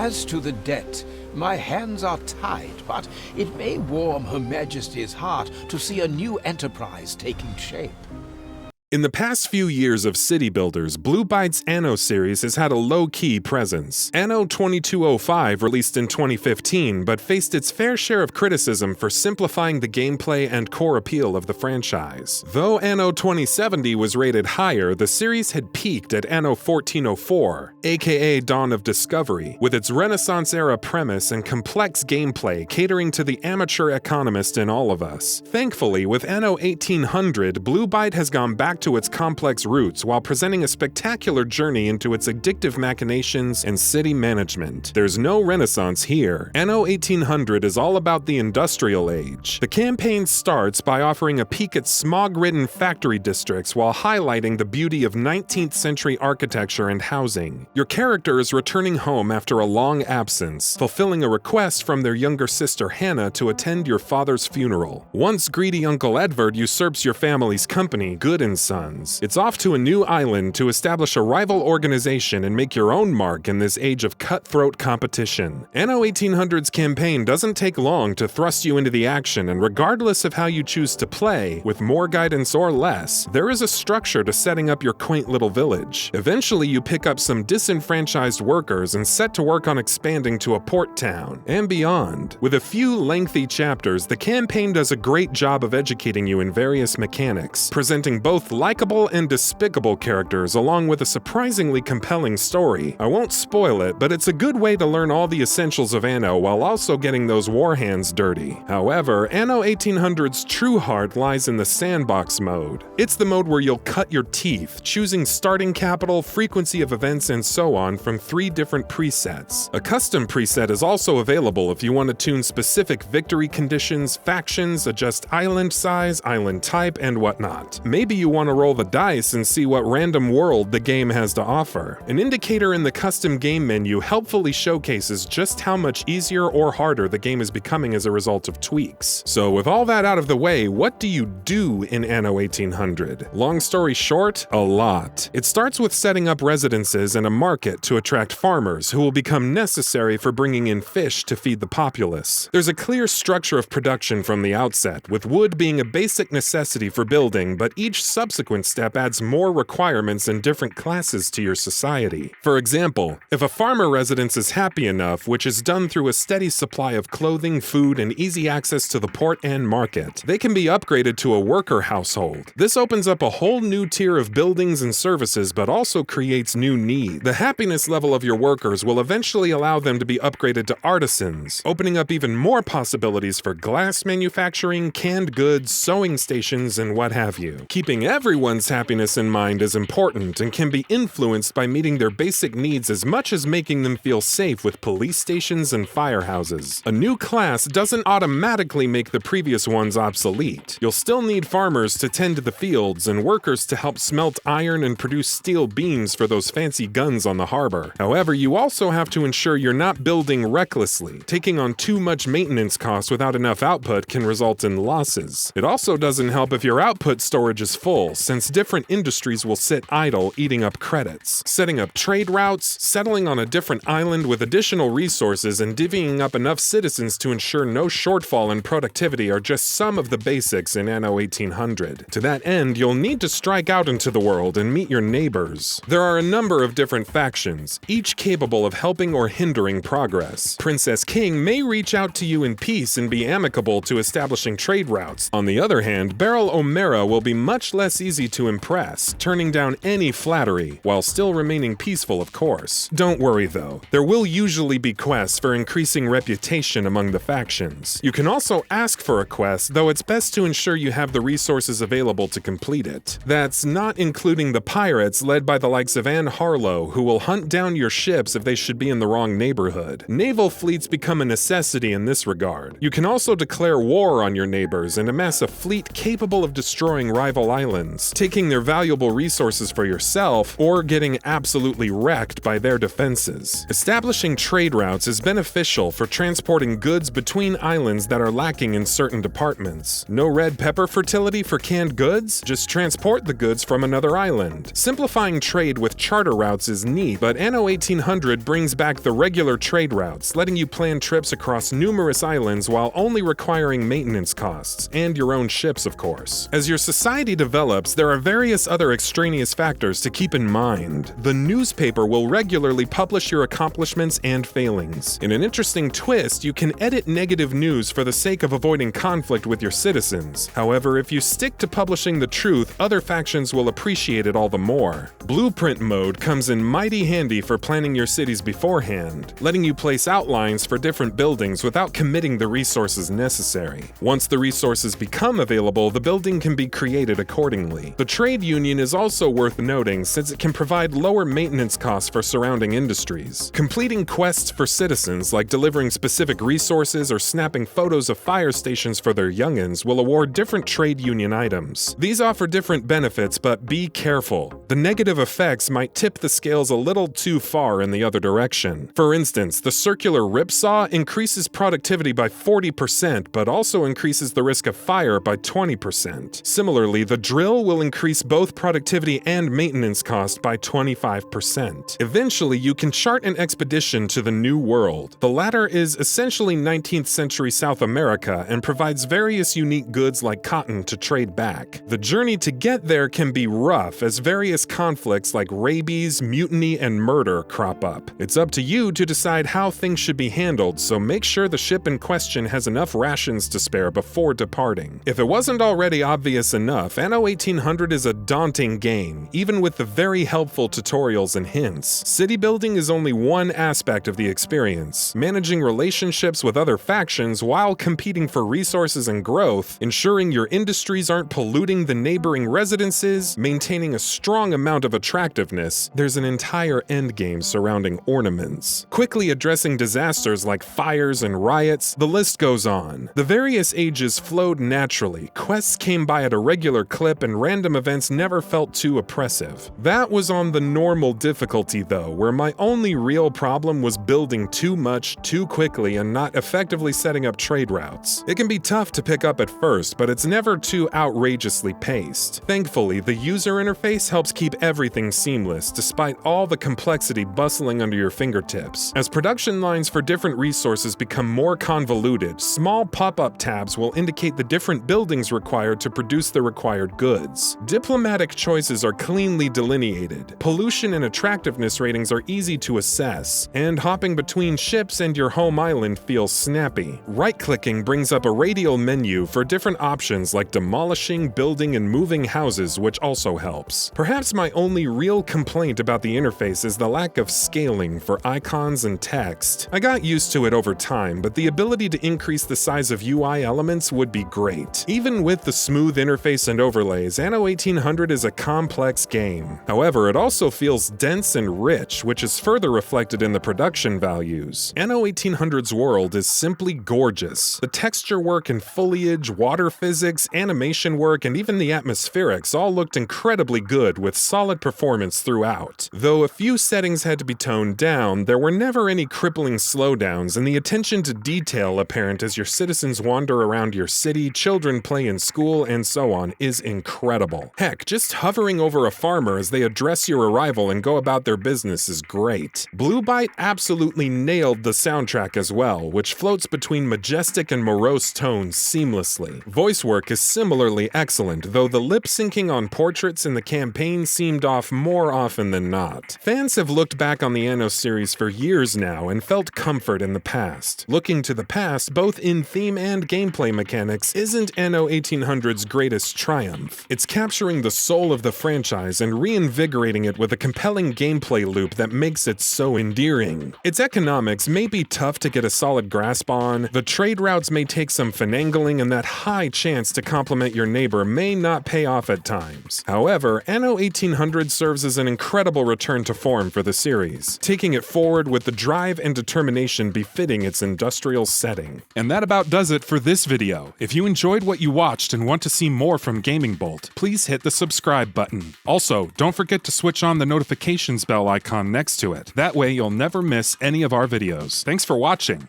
As to the debt, my hands are tied, but it may warm Her Majesty's heart to see a new enterprise taking shape. In the past few years of city builders, Byte's Anno series has had a low-key presence. Anno 2205 released in 2015, but faced its fair share of criticism for simplifying the gameplay and core appeal of the franchise. Though Anno 2070 was rated higher, the series had peaked at Anno 1404, aka Dawn of Discovery, with its Renaissance-era premise and complex gameplay catering to the amateur economist in all of us. Thankfully, with Anno 1800, Byte has gone back to its complex roots while presenting a spectacular journey into its addictive machinations and city management. There's no Renaissance here. Anno 1800 is all about the industrial age. The campaign starts by offering a peek at smog-ridden factory districts while highlighting the beauty of 19th century architecture and housing. Your character is returning home after a long absence, fulfilling a request from their younger sister Hannah to attend your father's funeral. Once greedy Uncle Edward usurps your family's company, good and Sons, it's off to a new island to establish a rival organization and make your own mark in this age of cutthroat competition. Anno 1800's campaign doesn't take long to thrust you into the action, and regardless of how you choose to play, with more guidance or less, there is a structure to setting up your quaint little village. Eventually, you pick up some disenfranchised workers and set to work on expanding to a port town, and beyond. With a few lengthy chapters, the campaign does a great job of educating you in various mechanics, presenting both likable and despicable characters along with a surprisingly compelling story. I won't spoil it, but it's a good way to learn all the essentials of Anno while also getting those war hands dirty. However, Anno 1800's true heart lies in the Sandbox mode. It's the mode where you'll cut your teeth, choosing starting capital, frequency of events, and so on from 3 different presets. A custom preset is also available if you want to tune specific victory conditions, factions, adjust island size, island type, and whatnot. Maybe you want to roll the dice and see what random world the game has to offer. An indicator in the custom game menu helpfully showcases just how much easier or harder the game is becoming as a result of tweaks. So with all that out of the way, what do you do in Anno 1800? Long story short, a lot. It starts with setting up residences and a market to attract farmers who will become necessary for bringing in fish to feed the populace. There's a clear structure of production from the outset, with wood being a basic necessity for building, but each subsequent step adds more requirements and different classes to your society. For example, if a farmer residence is happy enough, which is done through a steady supply of clothing, food, and easy access to the port and market, they can be upgraded to a worker household. This opens up a whole new tier of buildings and services, but also creates new needs. The happiness level of your workers will eventually allow them to be upgraded to artisans, opening up even more possibilities for glass manufacturing, canned goods, sewing stations, and what have you. Keeping everyone's happiness in mind is important and can be influenced by meeting their basic needs as much as making them feel safe with police stations and firehouses. A new class doesn't automatically make the previous ones obsolete. You'll still need farmers to tend to the fields and workers to help smelt iron and produce steel beams for those fancy guns on the harbor. However, you also have to ensure you're not building recklessly. Taking on too much maintenance costs without enough output can result in losses. It also doesn't help if your output storage is full, since different industries will sit idle, eating up credits. Setting up trade routes, settling on a different island with additional resources, and divvying up enough citizens to ensure no shortfall in productivity are just some of the basics in Anno 1800. To that end, you'll need to strike out into the world and meet your neighbors. There are a number of different factions, each capable of helping or hindering progress. Princess King may reach out to you in peace and be amicable to establishing trade routes. On the other hand, Beryl O'Mara will be much less easy to impress, turning down any flattery, while still remaining peaceful, of course. Don't worry though, there will usually be quests for increasing reputation among the factions. You can also ask for a quest, though it's best to ensure you have the resources available to complete it. That's not including the pirates led by the likes of Anne Harlow, who will hunt down your ships if they should be in the wrong neighborhood. Naval fleets become a necessity in this regard. You can also declare war on your neighbors and amass a fleet capable of destroying rival islands. islands, taking their valuable resources for yourself or getting absolutely wrecked by their defenses. Establishing trade routes is beneficial for transporting goods between islands that are lacking in certain departments. No red pepper fertility for canned goods? Just transport the goods from another island. Simplifying trade with charter routes is neat, but Anno 1800 brings back the regular trade routes, letting you plan trips across numerous islands while only requiring maintenance costs, and your own ships, of course. As your society develops, there are various other extraneous factors to keep in mind. The newspaper will regularly publish your accomplishments and failings. In an interesting twist, you can edit negative news for the sake of avoiding conflict with your citizens. However, if you stick to publishing the truth, other factions will appreciate it all the more. Blueprint mode comes in mighty handy for planning your cities beforehand, letting you place outlines for different buildings without committing the resources necessary. Once the resources become available, the building can be created accordingly. The trade union is also worth noting since it can provide lower maintenance costs for surrounding industries. Completing quests for citizens, like delivering specific resources or snapping photos of fire stations for their youngins, will award different trade union items. These offer different benefits, but be careful. The negative effects might tip the scales a little too far in the other direction. For instance, the circular ripsaw increases productivity by 40%, but also increases the risk of fire by 20%. Similarly, the drill will increase both productivity and maintenance cost by 25%. Eventually, you can chart an expedition to the New World. The latter is essentially 19th century South America and provides various unique goods like cotton to trade back. The journey to get there can be rough as various conflicts like rabies, mutiny, and murder crop up. It's up to you to decide how things should be handled, so make sure the ship in question has enough rations to spare before departing. If it wasn't already obvious enough, Anno 1800 is a daunting game, even with the very helpful tutorials and hints. City building is only one aspect of the experience. Managing relationships with other factions while competing for resources and growth, ensuring your industries aren't polluting the neighboring residences, maintaining a strong amount of attractiveness, there's an entire endgame surrounding ornaments. Quickly addressing disasters like fires and riots, the list goes on. The various ages flowed naturally, quests came by at a regular clip, and random events never felt too oppressive. That was on the normal difficulty though, where my only real problem was building too much too quickly and not effectively setting up trade routes. It can be tough to pick up at first, but it's never too outrageously paced. Thankfully, the user interface helps keep everything seamless despite all the complexity bustling under your fingertips. As production lines for different resources become more convoluted, small pop-up tabs will indicate the different buildings required to produce the required goods. Diplomatic choices are cleanly delineated. Pollution and attractiveness ratings are easy to assess, and hopping between ships and your home island feels snappy. Right-clicking brings up a radial menu for different options like demolishing, building, and moving houses, which also helps. Perhaps my only real complaint about the interface is the lack of scaling for icons and text. I got used to it over time, but the ability to increase the size of UI elements would be great. Even with the smooth interface and overlays, Anno 1800 is a complex game. However, it also feels dense and rich, which is further reflected in the production values. Anno 1800's world is simply gorgeous. The texture work and foliage, water physics, animation work, and even the atmospherics all looked incredibly good with solid performance throughout. Though a few settings had to be toned down, there were never any crippling slowdowns, and the attention to detail apparent as your citizens wander around your city, children play in school, and so on is incredible. Heck, just hovering over a farmer as they address your arrival and go about their business is great. Byte absolutely nailed the soundtrack as well, which floats between majestic and morose tones seamlessly. Voice work is similarly excellent, though the lip-syncing on portraits in the campaign seemed off more often than not. Fans have looked back on the Anno series for years now and felt comfort in the past. Looking to the past, both in theme and gameplay mechanics, isn't Anno 1800's greatest triumph. It's capturing the soul of the franchise and reinvigorating it with a compelling gameplay loop that makes it so endearing. Its economics may be tough to get a solid grasp on, the trade routes may take some finagling, and that high chance to compliment your neighbor may not pay off at times. However, Anno 1800 serves as an incredible return to form for the series, taking it forward with the drive and determination befitting its industrial setting. And that about does it for this video. If you enjoyed what you watched and want to see more from GamingBolt, GamingBolt, please hit the subscribe button. Also, don't forget to switch on the notifications bell icon next to it. That way you'll never miss any of our videos. Thanks for watching.